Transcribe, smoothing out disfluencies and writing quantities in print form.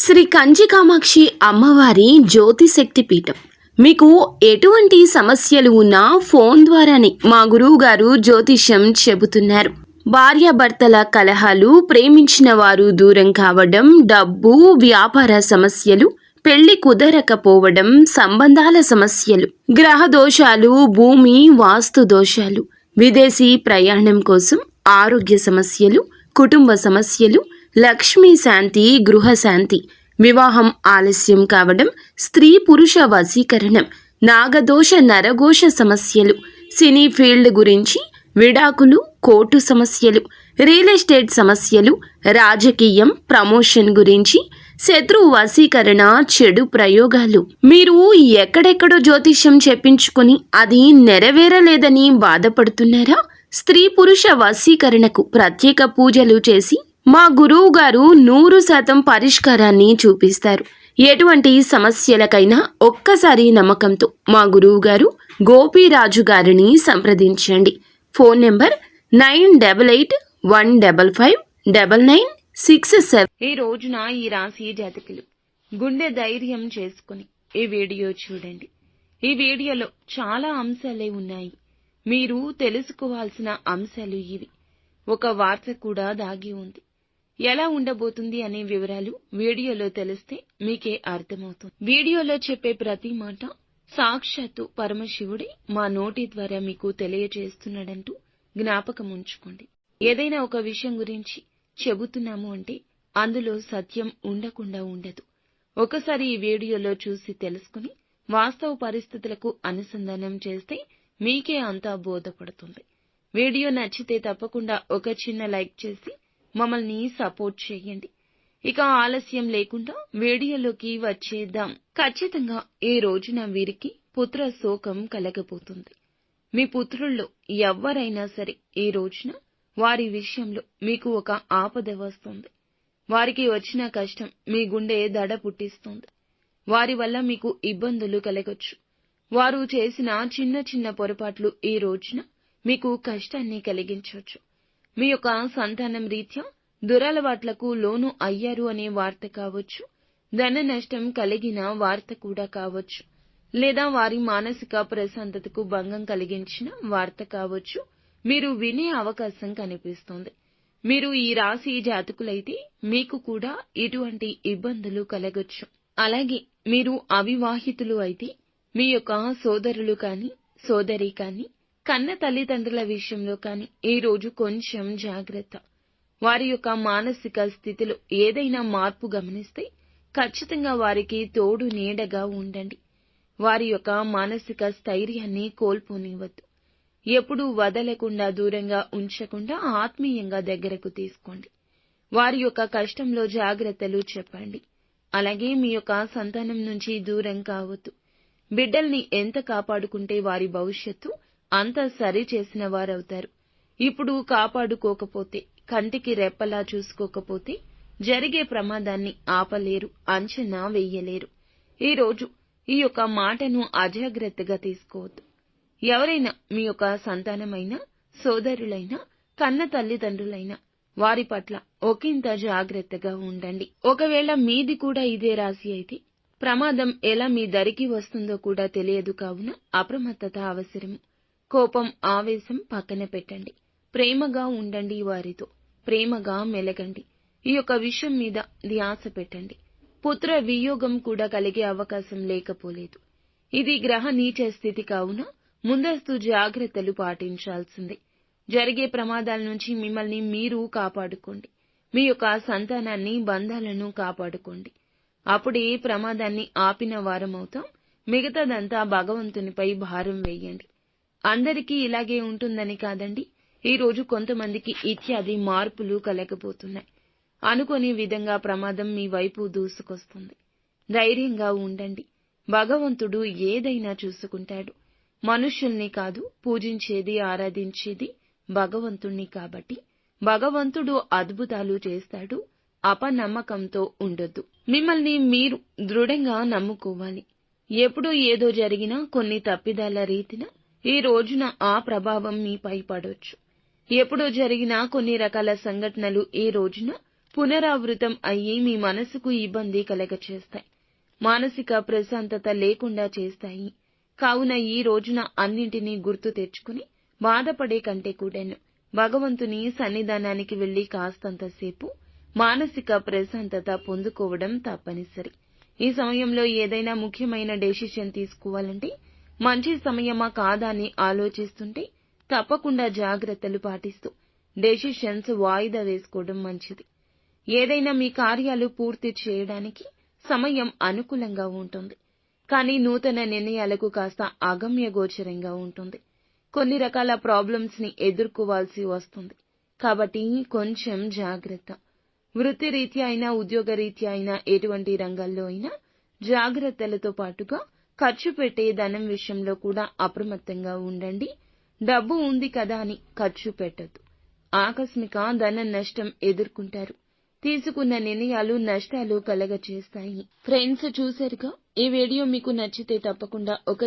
శ్రీ కంచి కామాక్షి అమ్మవారి జ్యోతిశక్తి పీఠం. మీకు ఎటువంటి సమస్యలు ఉన్నా ఫోన్ ద్వారానే మా గురువు గారు జ్యోతిష్యం చెబుతున్నారు. భార్యాభర్తల కలహాలు, ప్రేమించిన వారు దూరం కావడం, డబ్బు, వ్యాపార సమస్యలు, పెళ్లి కుదరకపోవడం, సంబంధాల సమస్యలు, గ్రహ దోషాలు, భూమి వాస్తు దోషాలు, విదేశీ ప్రయాణం కోసం, ఆరోగ్య సమస్యలు, కుటుంబ సమస్యలు, లక్ష్మీ శాంతి, గృహ శాంతి, వివాహం ఆలస్యం కావడం, స్త్రీ పురుష వశీకరణం, నాగదోష నరఘోష సమస్యలు, సినీ ఫీల్డ్ గురించి, విడాకులు, కోర్టు సమస్యలు, రియల్ ఎస్టేట్ సమస్యలు, రాజకీయం, ప్రమోషన్ గురించి, శత్రు వశీకరణ, చెడు ప్రయోగాలు. మీరు ఎక్కడెక్కడో జ్యోతిష్యం చెప్పించుకొని అది నెరవేరలేదని బాధపడుతున్నారా? స్త్రీ పురుష వశీకరణకు ప్రత్యేక పూజలు చేసి మా గురువు గారు 100% పరిష్కారాన్ని చూపిస్తారు. ఎటువంటి సమస్యలకైనా ఒక్కసారి నమ్మకంతో మా గురువు గారు గోపీరాజు గారిని సంప్రదించండి. Phone number 9851559967. ఈ రోజున ఈ రాశి జాతకులు గుండె ధైర్యం చేసుకుని ఈ వీడియో చూడండి. ఈ వీడియోలో చాలా అంశాలే ఉన్నాయి. మీరు తెలుసుకోవాల్సిన అంశాలు ఇవి. ఒక వార్త కూడా దాగి ఉంది. ఎలా ఉండబోతుంది అనే వివరాలు వీడియోలో తెలిస్తే మీకే అర్థమవుతుంది. వీడియోలో చెప్పే ప్రతి మాట సాక్షాత్తు పరమశివుడే మా నోటి ద్వారా మీకు తెలియజేస్తున్నాడంటూ జ్ఞాపకం ఉంచుకోండి. ఏదైనా ఒక విషయం గురించి చెబుతున్నాము అంటే అందులో సత్యం ఉండకుండా ఉండదు. ఒకసారి ఈ వీడియోలో చూసి తెలుసుకుని వాస్తవ పరిస్థితులకు అనుసంధానం చేస్తే మీకే అంతా బోధపడుతుంది. వీడియో నచ్చితే తప్పకుండా ఒక చిన్న లైక్ చేసి మమ్మల్ని సపోర్ట్ చేయండి. ఇక ఆలస్యం లేకుండా వీడియోలోకి వచ్చేద్దాం. ఖచ్చితంగా ఈ రోజున వీరికి పుత్ర శోకం కలగబోతుంది. మీ పుత్రుల్లో ఎవ్వరైనా సరే ఈ రోజున వారి విషయంలో మీకు ఒక ఆపద వస్తుంది. వారికి వచ్చిన కష్టం మీ గుండె దడ పుట్టిస్తుంది. వారి వల్ల మీకు ఇబ్బందులు కలగొచ్చు. వారు చేసిన చిన్న చిన్న పొరపాట్లు ఈ రోజున మీకు కష్టాన్ని కలిగించవచ్చు. మీ యొక్క సంతానం రీత్యా దురలవాట్లకు లోను అయ్యారు అనే వార్త కావచ్చు, ధన నష్టం కలిగిన వార్త కూడా కావచ్చు, లేదా వారి మానసిక ప్రశాంతతకు భంగం కలిగించిన వార్త కావచ్చు. మీరు వినే అవకాశం కనిపిస్తోంది. మీరు ఈ రాశి జాతకులైతే మీకు కూడా ఇటువంటి ఇబ్బందులు కలగొచ్చు. అలాగే మీరు అవివాహితులు అయితే మీ యొక్క సోదరులు కానీ, సోదరి కానీ, కన్న తల్లిదండ్రుల విషయంలో కానీ ఈ రోజు కొంచెం జాగ్రత్త. వారి యొక్క మానసిక స్థితిలో ఏదైనా మార్పు గమనిస్తే ఖచ్చితంగా వారికి తోడు నీడగా ఉండండి. వారి యొక్క మానసిక స్థైర్యాన్ని కోల్పోనివ్వద్దు. ఎప్పుడూ వదలకుండా, దూరంగా ఉంచకుండా ఆత్మీయంగా దగ్గరకు తీసుకోండి. వారి యొక్క కష్టంలో జాగ్రత్తలు చెప్పండి. అలాగే మీ యొక్క సంతానం నుంచి దూరం కావద్దు. బిడ్డల్ని ఎంత కాపాడుకుంటే వారి భవిష్యత్తు అంత సరి చేసిన వారవుతారు. ఇప్పుడు కాపాడుకోకపోతే, కంటికి రెప్పలా చూసుకోకపోతే జరిగే ప్రమాదాన్ని ఆపలేరు, అంచనా వెయ్యలేరు. ఈరోజు ఈ యొక్క మాటను అజాగ్రత్తగా తీసుకోవద్దు. ఎవరైనా మీ యొక్క సంతానమైనా, సోదరులైనా, కన్న తల్లిదండ్రులైనా వారి పట్ల ఒకంత జాగ్రత్తగా ఉండండి. ఒకవేళ మీది కూడా ఇదే రాశి అయితే ప్రమాదం ఎలా మీ దరికి వస్తుందో కూడా తెలియదు. కావున అప్రమత్తత అవసరము. కోపం, ఆవేశం పక్కన పెట్టండి. ప్రేమగా ఉండండి. వారితో ప్రేమగా మెలగండి. ఈ యొక్క విషయం మీద ధ్యాస పెట్టండి. పుత్ర వియోగం కూడా కలిగే అవకాశం లేకపోలేదు. ఇది గ్రహ నీచ స్థితి కావున ముందస్తు జాగ్రత్తలు పాటించాల్సిందే. జరిగే ప్రమాదాల నుంచి మిమ్మల్ని మీరు కాపాడుకోండి. మీ యొక్క సంతానాన్ని, బంధాలను కాపాడుకోండి. అప్పుడే ప్రమాదాన్ని ఆపిన వారమవుతాం. మిగతాదంతా భగవంతునిపై భారం వేయండి. అందరికీ ఇలాగే ఉంటుందని కాదండి. ఈ రోజు కొంతమందికి ఇత్యాది మార్పులు కలగబోతున్నాయి. అనుకోని విధంగా ప్రమాదం మీ వైపు దూసుకొస్తుంది. ధైర్యంగా ఉండండి. భగవంతుడు ఏదైనా చూసుకుంటాడు. మనుష్యుల్ని కాదు పూజించేది, ఆరాధించేది భగవంతుణ్ణి. కాబట్టి భగవంతుడు అద్భుతాలు చేస్తాడు. అపనమ్మకంతో ఉండొద్దు. మిమ్మల్ని మీరు దృఢంగా నమ్ముకోవాలి. ఎప్పుడు ఏదో జరిగినా కొన్ని తప్పిదాల రీతిన ఈ రోజున ఆ ప్రభావం మీపై పడొచ్చు. ఎప్పుడో జరిగిన కొన్ని రకాల సంఘటనలు ఈ రోజున పునరావృతం అయ్యి మీ మనసుకు ఇబ్బంది కలగచేస్తాయి. మానసిక ప్రశాంతత లేకుండా చేస్తాయి. కావున ఈ రోజున అన్నింటినీ గుర్తు తెచ్చుకుని బాధపడే కంటే కూడాను భగవంతుని సన్నిధానానికి వెళ్లి కాస్తంతసేపు మానసిక ప్రశాంతత పొందుకోవడం తప్పనిసరి. ఈ సమయంలో ఏదైనా ముఖ్యమైన డెసిషన్ తీసుకోవాలంటే మంచి సమయమా కాదా అని ఆలోచిస్తుంటే తప్పకుండా జాగ్రత్తలు పాటిస్తూ డెసిషన్స్ వాయిదా వేసుకోవడం మంచిది. ఏదైనా మీ కార్యాలు పూర్తి చేయడానికి సమయం అనుకూలంగా ఉంటుంది. కానీ నూతన నిర్ణయాలకు కాస్త అగమ్యగోచరంగా ఉంటుంది. కొన్ని రకాల ప్రాబ్లమ్స్ ని ఎదుర్కోవాల్సి వస్తుంది. కాబట్టి కొంచెం జాగ్రత్త. వృత్తిరీత్యా అయినా ఉద్యోగరీత్యా అయినా ఎటువంటి రంగాల్లో అయినా జాగ్రత్తలతో పాటుగా ఖర్చు పెట్టే ధనం విషయంలో కూడా అప్రమత్తంగా ఉండండి. డబ్బు ఉంది కదా అని ఖర్చు పెట్టొద్దు. ఆకస్మిక ధన నష్టం ఎదుర్కొంటారు. తీసుకున్న నిర్ణయాలు నష్టాలు కలగచేస్తాయి. ఫ్రెండ్స్, చూశారుగా? ఈ వీడియో మీకు నచ్చితే తప్పకుండా ఒక